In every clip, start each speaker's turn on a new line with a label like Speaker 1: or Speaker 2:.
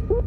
Speaker 1: Hello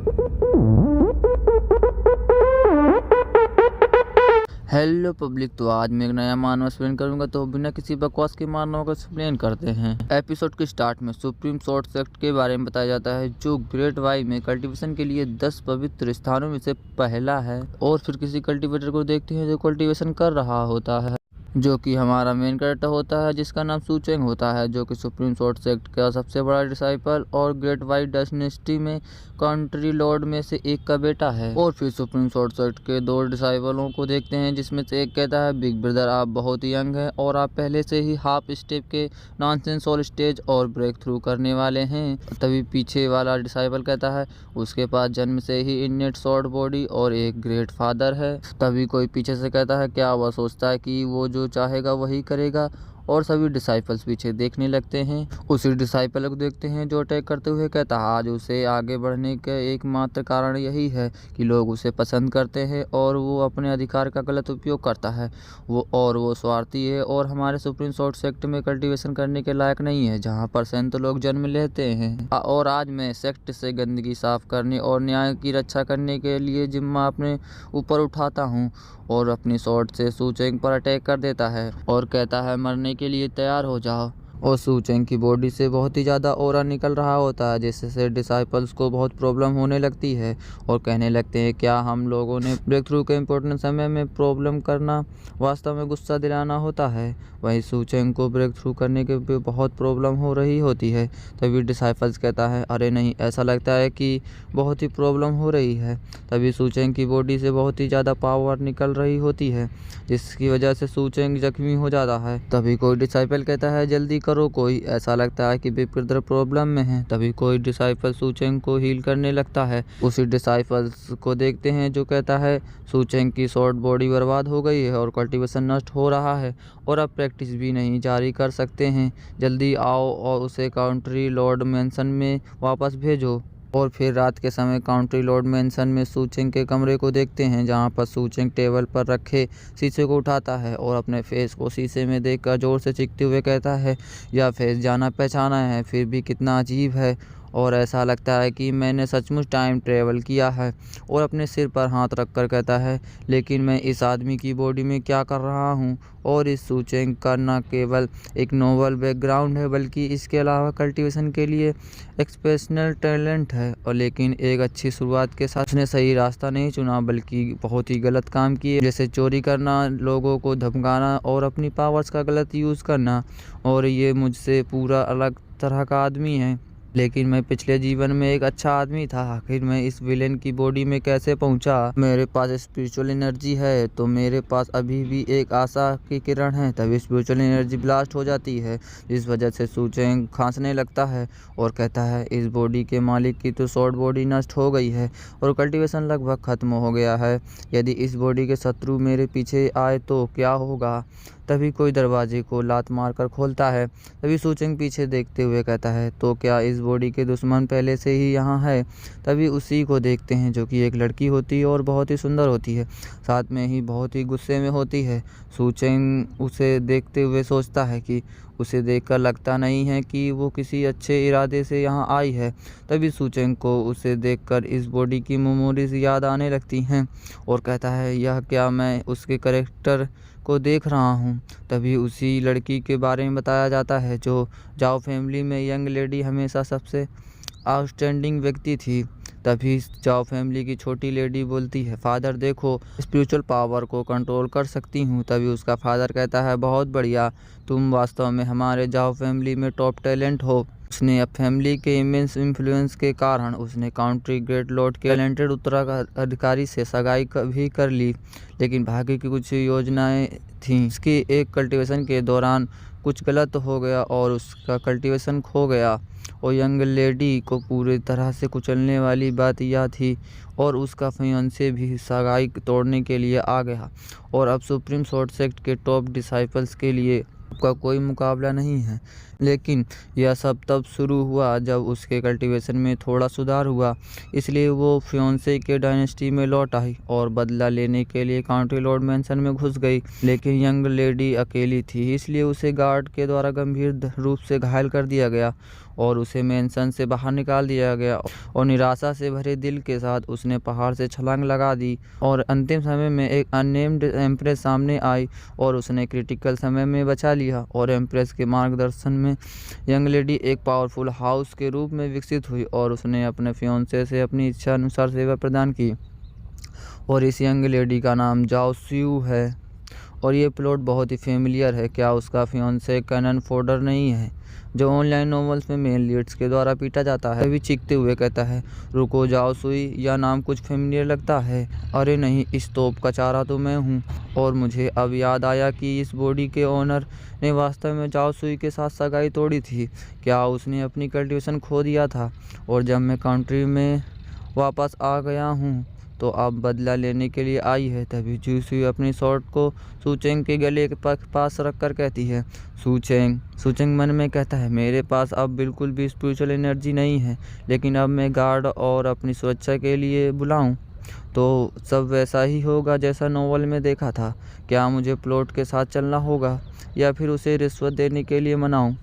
Speaker 1: public, तो आज मैं एक नया मानव एक्सप्लेन करूंगा। तो बिना किसी बकवास के मानव को एक्सप्लेन करते हैं। एपिसोड के स्टार्ट में सुप्रीम सोर्स एक्ट के बारे में बताया जाता है, जो ग्रेट वाई में कल्टीवेशन के लिए 10 पवित्र स्थानों में से पहला है। और फिर किसी कल्टीवेटर को देखते हैं जो कल्टीवेशन कर रहा होता है, जो कि हमारा मेन कैरेक्टर होता है, जिसका नाम सुचेंग होता है, जो कि सुप्रीम सोर्स एक्ट का सबसे बड़ा डिसाइपल और ग्रेट वाइट डायनेस्टी में कंट्री लॉर्ड में से एक का बेटा है। और फिर सुप्रीम सोर्स एक्ट के 2 डिसाइपलों को देखते हैं, जिसमें से एक कहता है, बिग ब्रदर आप बहुत यंग हैं और आप पहले से ही हाफ स्टेप के नॉनसेंस ऑल स्टेज और ब्रेक थ्रू करने वाले हैं। तभी पीछे वाला डिसाइपल कहता है, उसके पास जन्म से ही इननेट शॉर्ट बॉडी और एक ग्रेट फादर है। तभी कोई पीछे से कहता है, क्या वह सोचता है कि वो जो चाहेगा वही करेगा। और सभी डिसाइपल्स पीछे देखने लगते हैं। उसी डिसाइपल को देखते हैं जो अटैक करते हुए कहता है, आज उसे आगे बढ़ने का एकमात्र कारण यही है कि लोग उसे पसंद करते हैं और वो अपने अधिकार का गलत उपयोग करता है। वो स्वार्थी है और हमारे सुप्रीम सोर्स सेक्ट में कल्टीवेशन करने के लायक नहीं है, जहाँ % लोग जन्म लेते हैं। और आज मैं सेक्ट से गंदगी साफ करने और न्याय की रक्षा करने के लिए जिम्मा अपने ऊपर उठाता हूँ। और अपनी शॉट से सुचेंग पर अटैक कर देता है और कहता है, मरने के लिए तैयार हो जाओ। और सुचेंग की बॉडी से बहुत ही ज़्यादा ऑरा निकल रहा होता है, जिससे डिसाइपल्स को बहुत प्रॉब्लम होने लगती है और कहने लगते हैं, क्या हम लोगों ने ब्रेक थ्रू के इम्पोर्टेंट समय में प्रॉब्लम करना वास्तव में गुस्सा दिलाना होता है। वहीं सुचेंग को ब्रेक थ्रू करने के भी बहुत प्रॉब्लम हो रही होती है। तभी डिसाइपल्स कहता है, अरे नहीं, ऐसा लगता है कि बहुत ही प्रॉब्लम हो रही है। तभी सुचेंग की बॉडी से बहुत ही ज़्यादा पावर निकल रही होती है, जिसकी वजह से सुचेंग जख्मी हो जाता है। तभी कोई डिसाइपल कहता है, जल्दी करो, कोई ऐसा लगता है कि बिग ब्रदर प्रॉब्लम में है। तभी कोई डिसाइपल सुचेंग को हील करने लगता है। उसी डिसाइपल्स को देखते हैं जो कहता है, सुचेंग की शॉर्ट बॉडी बर्बाद हो गई है और कल्टीवेशन नष्ट हो रहा है और अब प्रैक्टिस भी नहीं जारी कर सकते हैं। जल्दी आओ और उसे काउंट्री लॉर्ड मैंसन में वापस भेजो। और फिर रात के समय काउंट्री लॉर्ड मैंसन में सुचेंग के कमरे को देखते हैं, जहां पर सुचेंग टेबल पर रखे शीशे को उठाता है और अपने फेस को शीशे में देखकर जोर से चीखते हुए कहता है, यह फेस जाना पहचाना है, फिर भी कितना अजीब है और ऐसा लगता है कि मैंने सचमुच टाइम ट्रेवल किया है। और अपने सिर पर हाथ रखकर कहता है, लेकिन मैं इस आदमी की बॉडी में क्या कर रहा हूँ। और इस सुचेंग का न केवल एक नोबल बैकग्राउंड है, बल्कि इसके अलावा कल्टीवेशन के लिए एक्सेप्शनल टैलेंट है। और लेकिन एक अच्छी शुरुआत के साथ उसने सही रास्ता नहीं चुना, बल्कि बहुत ही गलत काम किए, जैसे चोरी करना, लोगों को धमकाना और अपनी पावर्स का गलत यूज़ करना। और ये मुझसे पूरा अलग तरह का आदमी है, लेकिन मैं पिछले जीवन में एक अच्छा आदमी था। आखिर मैं इस विलेन की बॉडी में कैसे पहुंचा। मेरे पास स्पिरिचुअल एनर्जी है, तो मेरे पास अभी भी एक आशा की किरण है। तभी स्पिरिचुअल एनर्जी ब्लास्ट हो जाती है, जिस वजह से सुचेंग खांसने लगता है और कहता है, इस बॉडी के मालिक की तो शॉर्ट बॉडी नष्ट हो गई है और कल्टीवेशन लगभग खत्म हो गया है। यदि इस बॉडी के शत्रु मेरे पीछे आए तो क्या होगा। तभी कोई दरवाजे को लात मारकर खोलता है। तभी सुचेंग पीछे देखते हुए कहता है, तो क्या इस बॉडी के दुश्मन पहले से ही यहाँ है। तभी उसी को देखते हैं, जो कि एक लड़की होती है और बहुत ही सुंदर होती है, साथ में ही बहुत ही गुस्से में होती है। सुचेंग उसे देखते हुए सोचता है कि उसे देखकर लगता नहीं है कि वो किसी अच्छे इरादे से यहाँ आई है। तभी सुचेंग को उसे देखकर इस बॉडी की मेमोरीज याद आने लगती हैं और कहता है, यह क्या मैं उसके कैरेक्टर को देख रहा हूँ। तभी उसी लड़की के बारे में बताया जाता है, जो जाओ फैमिली में यंग लेडी हमेशा सबसे आउटस्टैंडिंग व्यक्ति थी। तभी जाओ फैमिली की छोटी लेडी बोलती है, फादर देखो, स्पिरिचुअल पावर को कंट्रोल कर सकती हूँ। तभी उसका फादर कहता है, बहुत बढ़िया, तुम वास्तव में हमारे जाओ फैमिली में टॉप टैलेंट हो। उसने अब फैमिली के इमेंस इन्फ्लुएंस के कारण उसने काउंट्री ग्रेट लॉर्ड के टैलेंटेड उत्तराधिकारी से सगाई भी कर ली, लेकिन भाग्य की कुछ योजनाएं थीं। इसकी एक कल्टीवेशन के दौरान कुछ गलत हो गया और उसका कल्टीवेशन खो गया और यंग लेडी को पूरी तरह से कुचलने वाली बात यह थी और उसका फियांसे भी सगाई तोड़ने के लिए आ गया। और अब सुप्रीम सोर्स सेक्ट के टॉप डिसाइपल्स के लिए का कोई मुकाबला नहीं है। लेकिन यह सब तब शुरू हुआ जब उसके कल्टीवेशन में थोड़ा सुधार हुआ। इसलिए वो फियोंसे के डायनेस्टी में लौट आई और बदला लेने के लिए काउंटी लॉर्ड मैंसन में घुस गई। लेकिन यंग लेडी अकेली थी, इसलिए उसे गार्ड के द्वारा गंभीर रूप से घायल कर दिया गया और उसे मैंसन से बाहर निकाल दिया गया। और निराशा से भरे दिल के साथ उसने पहाड़ से छलांग लगा दी और अंतिम समय में एक अननेम्ड एम्प्रेस सामने आई और उसने क्रिटिकल समय में बचा लिया। और एम्प्रेस के मार्गदर्शन में यंग लेडी एक पावरफुल हाउस के रूप में विकसित हुई और उसने अपने फियोंसे से अपनी इच्छा अनुसार सेवा प्रदान की। और इस यंग लेडी का नाम जाओ स्यू है। और ये प्लॉट बहुत ही फेमिलियर है। क्या उसका फियोंसे कैनन फोर्डर नहीं है, जो ऑनलाइन नॉवेल्स में मेन लीड्स के द्वारा पीटा जाता है? भी चीखते हुए कहता है, रुको जाओ सुई, यह नाम कुछ फेमिलियर लगता है। अरे नहीं, इस तोप का चारा तो मैं हूँ। और मुझे अब याद आया कि इस बॉडी के ओनर ने वास्तव में जाओ सुई के साथ सगाई तोड़ी थी। क्या उसने अपनी कल्टीवेशन खो दिया था? और जब मैं कंट्री में वापस आ गया हूँ तो अब बदला लेने के लिए आई है। तभी जूसुई अपनी शॉर्ट को सूचेंग के गले के पास रखकर कहती है, सूचेंग मन में कहता है, मेरे पास अब बिल्कुल भी स्पिरिचुअल एनर्जी नहीं है, लेकिन अब मैं गार्ड और अपनी सुरक्षा के लिए बुलाऊं तो सब वैसा ही होगा जैसा नॉवल में देखा था। क्या मुझे प्लॉट के साथ चलना होगा या फिर उसे रिश्वत देने के लिए मनाऊं?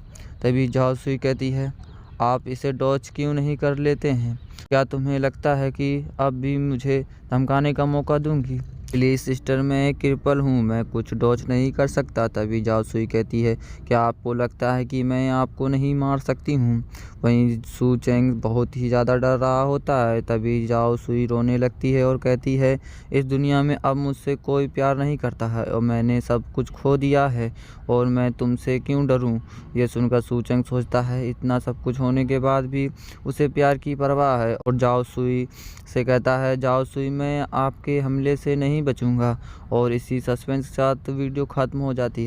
Speaker 1: तभी जाओसुई कहती है, आप इसे डॉच क्यों नहीं कर लेते हैं? क्या तुम्हें लगता है कि अब भी मुझे धमकाने का मौका दूंगी? प्लीज सिस्टर, मैं एक क्रिपल हूँ, मैं कुछ डॉच नहीं कर सकता। तभी जाओसुई कहती है, क्या आपको लगता है कि मैं आपको नहीं मार सकती हूँ? वहीं सूचेंग बहुत ही ज़्यादा डर रहा होता है। तभी जाओसुई रोने लगती है और कहती है, इस दुनिया में अब मुझसे कोई प्यार नहीं करता है और मैंने सब कुछ खो दिया है और मैं तुमसे क्यों डरूं? यह सुनकर सूचेंग सोचता है, इतना सब कुछ होने के बाद भी उसे प्यार की परवाह है और जाओसुई से कहता है, जाओसुई, मैं आपके हमले से नहीं बचूंगा। और इसी सस्पेंस के साथ वीडियो खत्म हो जाती है।